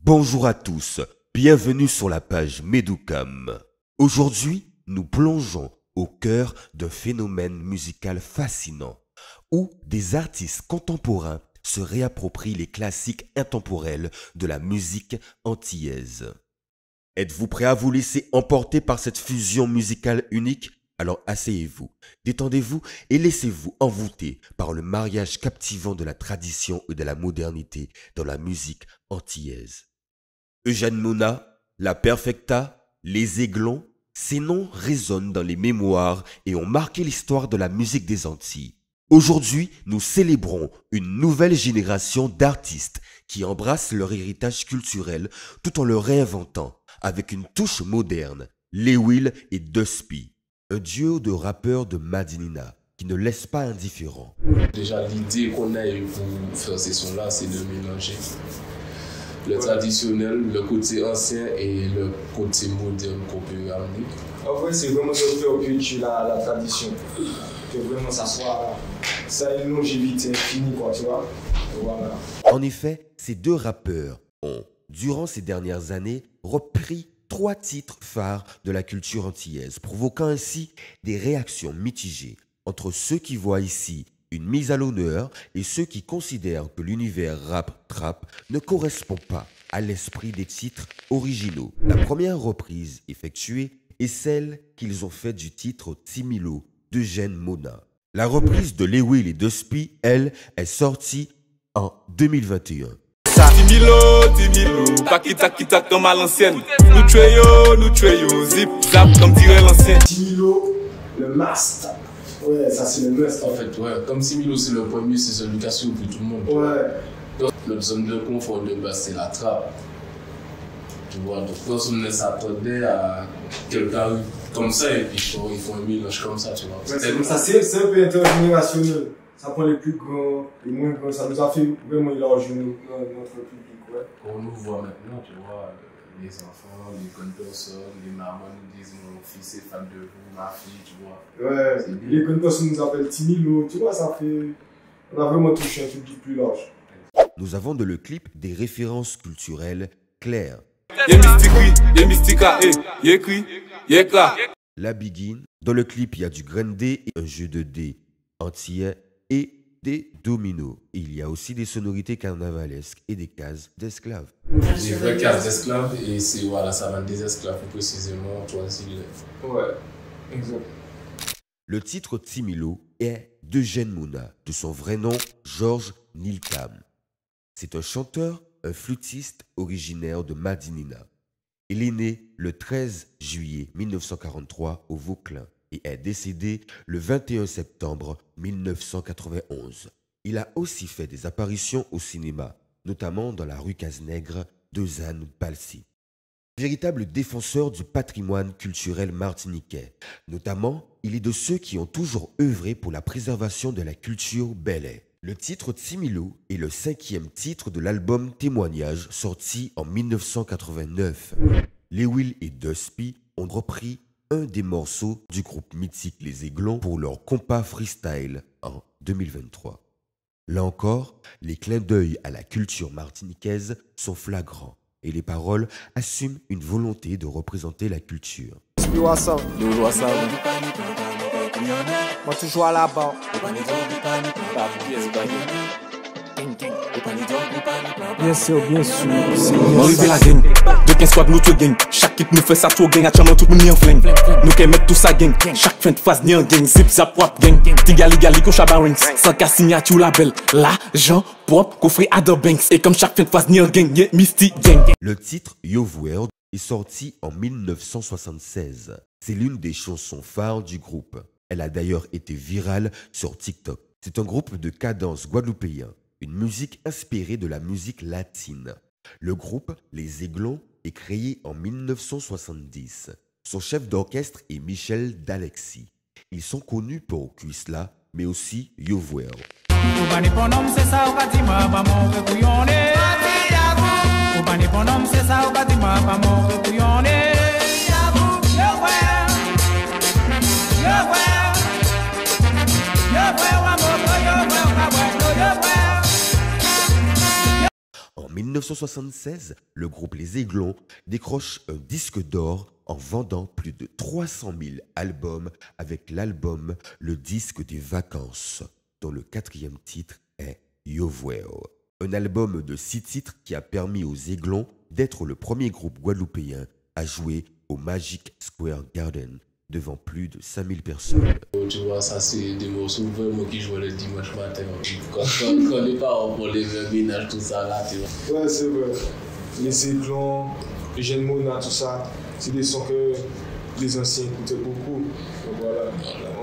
Bonjour à tous, bienvenue sur la page Medukam. Aujourd'hui, nous plongeons au cœur d'un phénomène musical fascinant, où des artistes contemporains se réapproprient les classiques intemporels de la musique antillaise. Êtes-vous prêt à vous laisser emporter par cette fusion musicale unique? Alors asseyez-vous, détendez-vous et laissez-vous envoûter par le mariage captivant de la tradition et de la modernité dans la musique antillaise. Eugène Mona, La Perfecta, Les Aiglons, ces noms résonnent dans les mémoires et ont marqué l'histoire de la musique des Antilles. Aujourd'hui, nous célébrons une nouvelle génération d'artistes qui embrassent leur héritage culturel tout en le réinventant avec une touche moderne, Lewil et Duspi, un duo de rappeurs de Madinina qui ne laisse pas indifférent. Déjà, l'idée qu'on a eu pour faire ces sons-là, c'est de mélanger le traditionnel, le côté ancien et le côté moderne qu'on peut amener. En vrai, c'est vraiment de faire culture la tradition. Que vraiment ça a une longévité infinie, quoi, tu vois. Voilà. En effet, ces deux rappeurs ont, durant ces dernières années, repris 3 titres phares de la culture antillaise, provoquant ainsi des réactions mitigées entre ceux qui voient ici une mise à l'honneur et ceux qui considèrent que l'univers rap-trap ne correspond pas à l'esprit des titres originaux. La première reprise effectuée est celle qu'ils ont faite du titre Timilo d'Eugène Mona. La reprise de Lewil et Duspi, elle, est sortie en 2021. Timilo, Pakita comme à l'ancienne. Nous tuez zip, zap comme dirait l'ancien. Timilo, le must. Ouais, ça c'est le must En fait, ouais, comme Timilo c'est le premier, c'est celui qui a surpris tout le monde. Ouais. Donc, notre zone de confort de base, c'est la trappe. Tu vois, donc personne ne s'attendait à quelqu'un comme ça et puis ils font un mélange comme ça, tu vois. Ouais, c'est un peu intergénérationnel. Ça prend les plus grands, les moins grands, ça nous a fait vraiment élargir notre public, ouais. On nous voit maintenant, tu vois, les enfants, les bonnes personnes, les mamans nous disent mon fils est fan de vous, ma fille, tu vois. Ouais, les bonnes personnes nous appellent Timilo, tu vois, ça fait... On a vraiment touché un public plus large. Nous avons dans le clip des références culturelles claires. Y'a Mystica, y'a écrit, y'a éclat. La Begin, dans le clip il y a du grain de dés et un jeu de dés antillais et des dominos. Et il y a aussi des sonorités carnavalesques et des cases d'esclaves. Des vraies cases d'esclaves et c'est voilà, ça va des esclaves plus précisément, toi aussi. Ouais, exact. Le titre Timilo est d'Eugène Mona, de son vrai nom Georges Nilkam. C'est un chanteur, un flûtiste originaire de Madinina. Il est né le 13 juillet 1943 au Vauclin et est décédé le 21 septembre 1991. Il a aussi fait des apparitions au cinéma, notamment dans La Rue Cazenègre de Zane Palsy. Véritable défenseur du patrimoine culturel martiniquais, notamment, il est de ceux qui ont toujours œuvré pour la préservation de la culture bèle. Le titre Timilo est le 5e titre de l'album Témoignage sorti en 1989. Lewil et Duspi ont repris un des morceaux du groupe mythique Les Aiglons pour leur compas freestyle en 2023. Là encore, les clins d'œil à la culture martiniquaise sont flagrants et les paroles assument une volonté de représenter la culture. Moi toujours à la barre. Bien sûr. On arrive la gang, de 15 squad nous tuer gang. Chaque kit nous fait ça trop gang, actuellement tout le monde en flingue. Nous qui mettre tout ça gang, chaque fin de phase ni en gang. Zip zap wap gang, tigali ko chabarings. Sans cas signature label, l'argent propre coffre à the banks. Et comme chaque fin de phase ni en gang, y'a Misty gang. Le titre Yo World est sorti en 1976. C'est l'une des chansons phares du groupe. Elle a d'ailleurs été virale sur TikTok. C'est un groupe de cadence guadeloupéen, une musique inspirée de la musique latine. Le groupe Les Aiglons est créé en 1970. Son chef d'orchestre est Michel D'Alexis. Ils sont connus pour Cuisla, mais aussi Yo World. En 1976, le groupe Les Aiglons décroche un disque d'or en vendant plus de 300 000 albums avec l'album Le disque des vacances, dont le 4e titre est Yo Vuelo. Un album de 6 titres qui a permis aux Aiglons d'être le premier groupe guadeloupéen à jouer au Magic Square Garden devant plus de 5000 personnes. Tu vois, ça c'est des morceaux vraiment qui jouent le dimanche matin. Quand les parents pour les ménages, tout ça là, tu vois. Ouais, c'est vrai. Les Aiglons, les Jeunes Mona, tout ça, c'est des sons que les anciens écoutaient beaucoup. Donc voilà,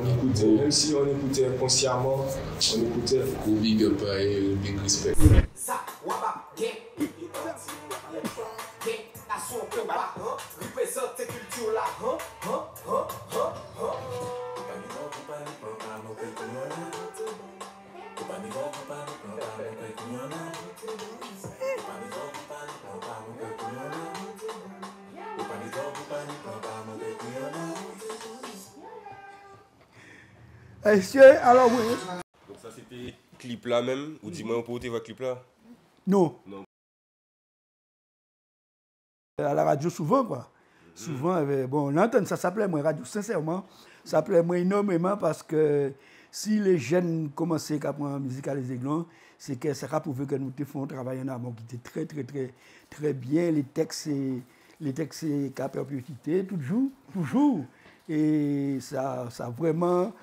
on écoutait, même si on écoutait inconsciemment, on écoutait. Au big up et big respect. Alors oui. Donc ça c'était clip là même, ou dis-moi on peut voir clip là? Non. Non. À la radio souvent quoi. Souvent, bon, on entend ça s'appelait moi radio sincèrement, ça s'appelait moi énormément parce que si les jeunes commençaient à apprendre la musique à Les Aiglons, c'est que ça a prouvé que nous faisons un travail en amont qui était très bien. Les textes c'est qu'à perpétuité, toujours. Et ça vraiment,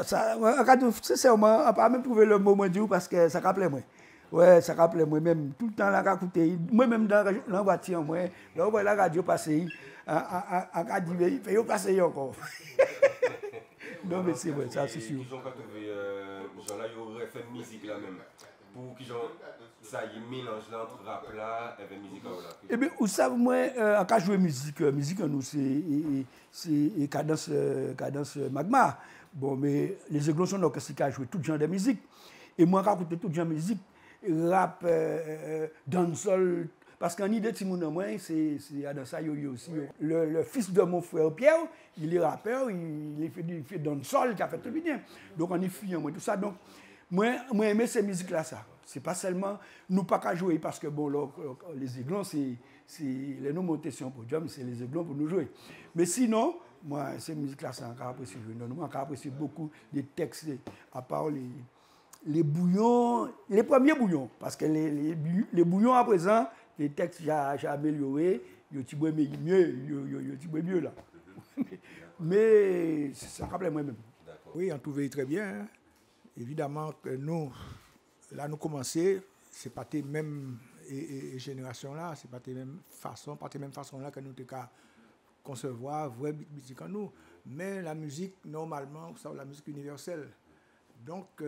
sincèrement, on n'a pas même trouvé le moment du parce que ça rappelait moi. Ouais, ça rappelait moi-même, tout le temps la écouter. Moi-même dans la voiture, là, on voit la radio passer, à radio, il fait passer encore. Non, mais c'est vrai, ça c'est sûr. Ils ont trouvé, genre là, ils auraient fait musique là même. Pour qu'ils ça y mélange là entre rap là et musique là. Eh bien, vous savez, moi, en cas de jouer musique, nous, c'est cadence magma. Bon, mais Les Aiglons sont orchestres qui ont joué tout genre de musique. Et moi, j'ai écouté tout genre de musique. Rap, dancehall, parce qu'en idée de moi, c'est dans ça aussi. Le fils de mon frère Pierre, il est rappeur, il fait dancehall, qui a fait tout bien. Donc on est fiers, moi, tout ça. Donc, moi j'aime ces musiques-là, ça. C'est pas seulement, nous pas qu'à jouer, parce que bon, Les Aiglons, c'est les noms montés sur un podium, c'est Les Aiglons pour nous jouer. Mais sinon, moi, ces musiques-là, c'est encore apprécié. Moi, j'ai apprécié beaucoup des textes, à part les bouillons, les premiers bouillons, parce que les bouillons à présent, les textes j'ai amélioré, ils ont mieux là. Mais ça rappelle moi-même. Oui, on trouvait très bien. Hein. Évidemment que nous, là nous commençons, c'est pas les mêmes générations là, c'est pas les mêmes façons, là que nous avons qu'à concevoir vraie musique en nous. Mais la musique, normalement, c'est la musique universelle. Donc,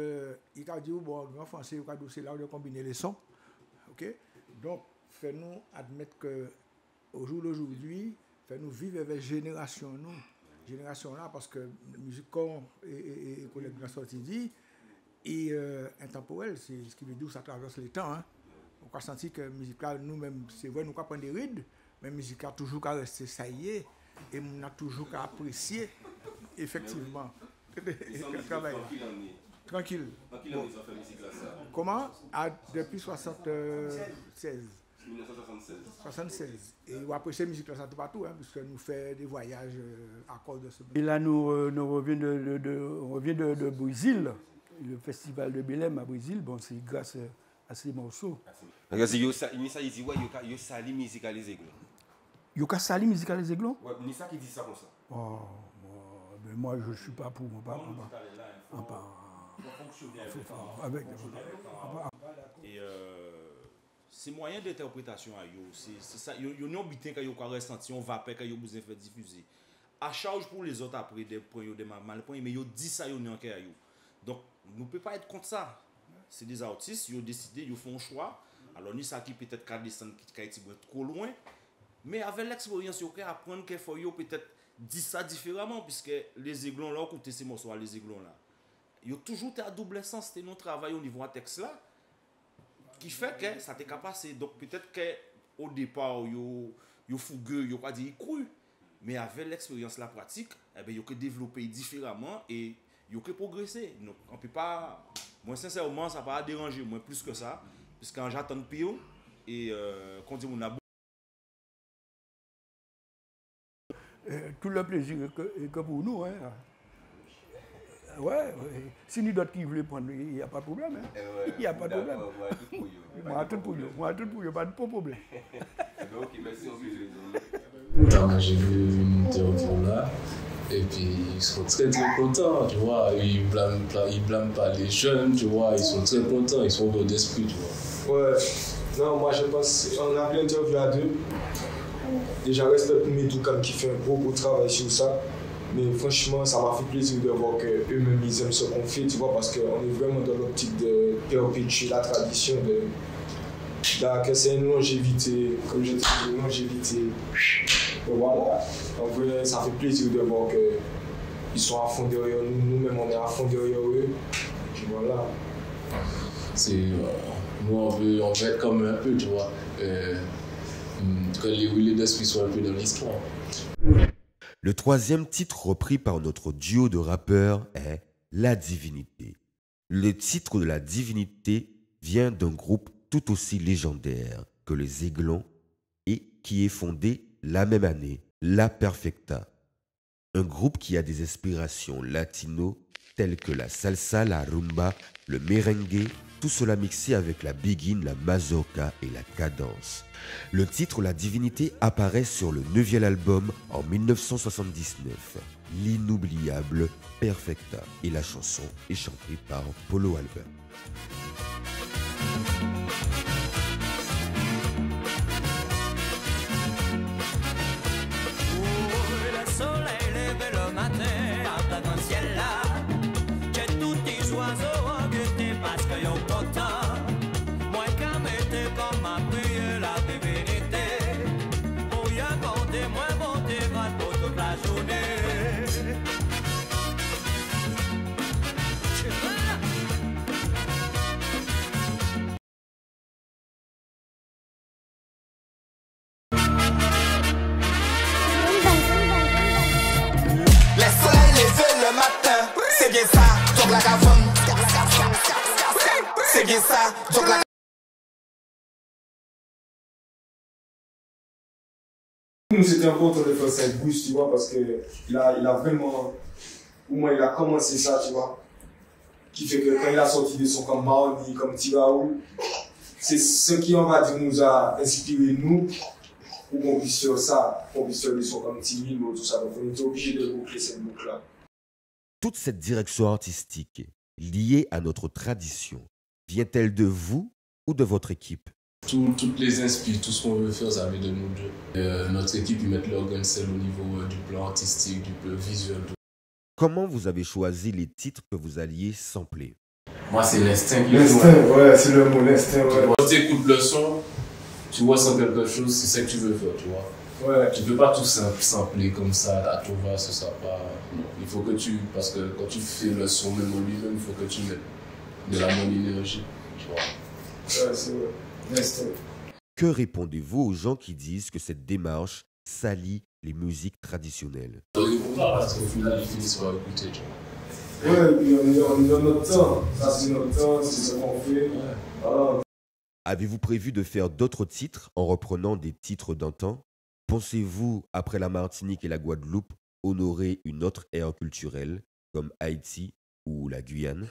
il a dit, bon, en français, c'est là où on combiner les sons. OK? Donc, fais-nous admettre qu'au jour d'aujourd'hui, fais-nous vivre avec génération là, parce que la musique, comme les collègues de sorti dit, est intemporelle, c'est ce qui veut dire que ça traverse les temps. Hein. On a senti que la musique là, nous-mêmes, c'est vrai, nous avons pris des rides, mais la musique a toujours qu'à rester ça y est, et on a toujours qu'à apprécier, effectivement. Tranquille. Bon. Ils ont fait musique là, ça. Comment? Depuis 1976. 76. Et on apprécie la musique là, ça tout partout, hein, puisque nous faisons des voyages à cause de ce. Et là, nous revenons de Brésil, le festival de Belém à Brésil, bon, c'est grâce à ces morceaux. Parce que ça dit, ouais, il sali musique à Les Aiglons. Il y a sali musique à Les Aiglons? Ouais, ni ça qui dit ça comme ça. Oh, mais moi, je ne suis pas pour. Et c'est moyen d'interprétation à yo, c'est ça, yo n'ont bitin que yo ressenti, on va pas que yo besoin faire diffuser. À charge pour les autres après des points yo des mal points, mais yo dit ça yo n'en que yo. Donc nous peut pas être contre ça. C'est des artistes, yo décidé, yo font un choix. Alors ni ça qui peut-être qu'à descendre qui est trop loin, mais avec l'expérience yo apprendre qu'il faut yo peut-être dire ça différemment puisque Les Aiglons là écoutez ces morceaux à Les Aiglons là. Yo toujours à double sens, c'était notre travail au niveau de texte là qui fait que ça t'est capable. Donc peut-être que au départ yo fougueux, yo pas dit cru, mais avec l'expérience la pratique, eh ben yo que développer différemment et yo que progresser. Donc on peut pas, moi sincèrement ça pas déranger moi plus que ça, parce que quand j'attends pire, et qu'on dit, on a tout le plaisir que pour nous. Hein. Ouais. Si nous d'autres qui veulent prendre, il n'y a pas de problème. Hein. Il n'y a pas de problème. Moi, tout pour vous, pas de problème. Donc, merci en plus. Notamment, j'ai vu une interview là, et puis ils sont très contents, tu vois. Ils blâment pas les jeunes, tu vois. Ils sont très contents, ils sont ouverts d'esprit, tu vois. Ouais, non, moi je pense, on a fait une interview à deux. Déjà, respect pour Medou qui fait un gros travail sur ça. Mais franchement, ça m'a fait plaisir de voir qu'eux-mêmes ils aiment ce qu'on fait, tu vois, parce qu'on est vraiment dans l'optique de perpétuer la tradition. Que c'est une longévité, comme je dis, une longévité. Et voilà. En vrai, ça fait plaisir de voir qu'ils sont à fond derrière nous, nous-mêmes on est à fond derrière eux. Et voilà. Nous, on veut être comme un peu, tu vois. Que les Willy d'esprit soient un peu dans l'histoire. Le troisième titre repris par notre duo de rappeurs est La Divinité. Le titre de La Divinité vient d'un groupe tout aussi légendaire que les Aiglons et qui est fondé la même année, La Perfecta. Un groupe qui a des inspirations latino telles que la salsa, la rumba, le merengue, tout cela mixé avec la biguine, la mazurka et la cadence. Le titre La Divinité apparaît sur le 9e album en 1979, l'inoubliable Perfecta, et la chanson est chantée par Polo Albert. Le soleil levé le matin à ta dans le ciel là, que tous les oiseaux ont guetté parce qu'ils ont content. Moi quand m'était comme à prier la divinité, pour y accorder moi monter grâce pour toute la journée. C'est bien ça, donc la caverne. C'est bien ça, donc la Nous, c'était important de faire cette boost, tu vois, parce qu'il a vraiment, au moins, il a commencé ça, tu vois. Qui fait que quand il a sorti des sons comme Marni, comme Tiraoul, c'est ce qui, on va dire, nous a inspiré, nous, pour qu'on puisse faire ça, qu'on puisse faire des sons comme Timilo, tout ça. Donc, on était obligé de boucler cette boucle-là. Toute cette direction artistique, liée à notre tradition, vient-elle de vous ou de votre équipe? Toutes les inspirations, tout ce qu'on veut faire, ça vient de nous deux. Notre équipe, ils mettent leur grain au niveau du plan artistique, du plan visuel. Comment vous avez choisi les titres que vous alliez sampler? Moi, c'est l'instinct. L'instinct, ouais, c'est le mot, l'instinct, ouais. Quand tu écoutes le son, tu vois sans quelque chose, c'est ça que tu veux faire, tu vois. Ouais. Tu ne peux pas tout sampler comme ça, à tout va, ce sera pas. Non. Il faut que parce que quand tu fais le son même en lui-même, il faut que tu mettes de la bonne énergie, tu vois. Ouais, c'est vrai. L'instinct. Que répondez-vous aux gens qui disent que cette démarche salit les musiques traditionnelles? Je ne réponds pas parce qu'au final, ils finissent par écouter, tu vois. Ouais, et puis on est dans notre temps. Ça, c'est notre temps, c'est ce qu'on fait. Ouais. Voilà. Avez-vous prévu de faire d'autres titres en reprenant des titres d'antan? Pensez-vous, après la Martinique et la Guadeloupe, honorer une autre ère culturelle, comme Haïti ou la Guyane?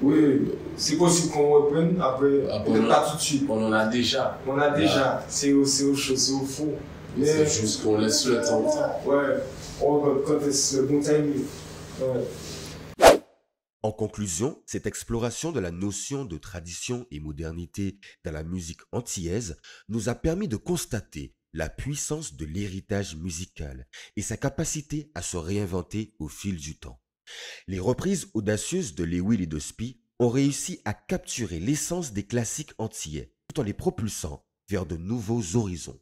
Oui, c'est possible qu'on reprenne, après pas tout de suite. On en a déjà. On a déjà, c'est au chaud, c'est au fond. Mais c'est juste qu'on laisse le temps. Ouais, quand c'est le bon timing. Ouais. En conclusion, cette exploration de la notion de tradition et modernité dans la musique antillaise nous a permis de constater la puissance de l'héritage musical et sa capacité à se réinventer au fil du temps. Les reprises audacieuses de Lewil et de Spi ont réussi à capturer l'essence des classiques antillais tout en les propulsant vers de nouveaux horizons.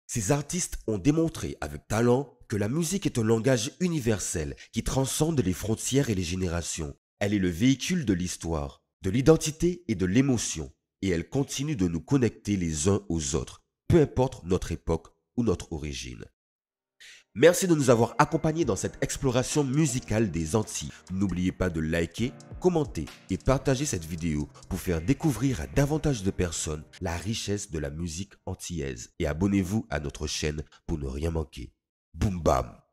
Ces artistes ont démontré avec talent que la musique est un langage universel qui transcende les frontières et les générations. Elle est le véhicule de l'histoire, de l'identité et de l'émotion, et elle continue de nous connecter les uns aux autres, peu importe notre époque ou notre origine. Merci de nous avoir accompagnés dans cette exploration musicale des Antilles. N'oubliez pas de liker, commenter et partager cette vidéo pour faire découvrir à davantage de personnes la richesse de la musique antillaise. Et abonnez-vous à notre chaîne pour ne rien manquer. Boom bam!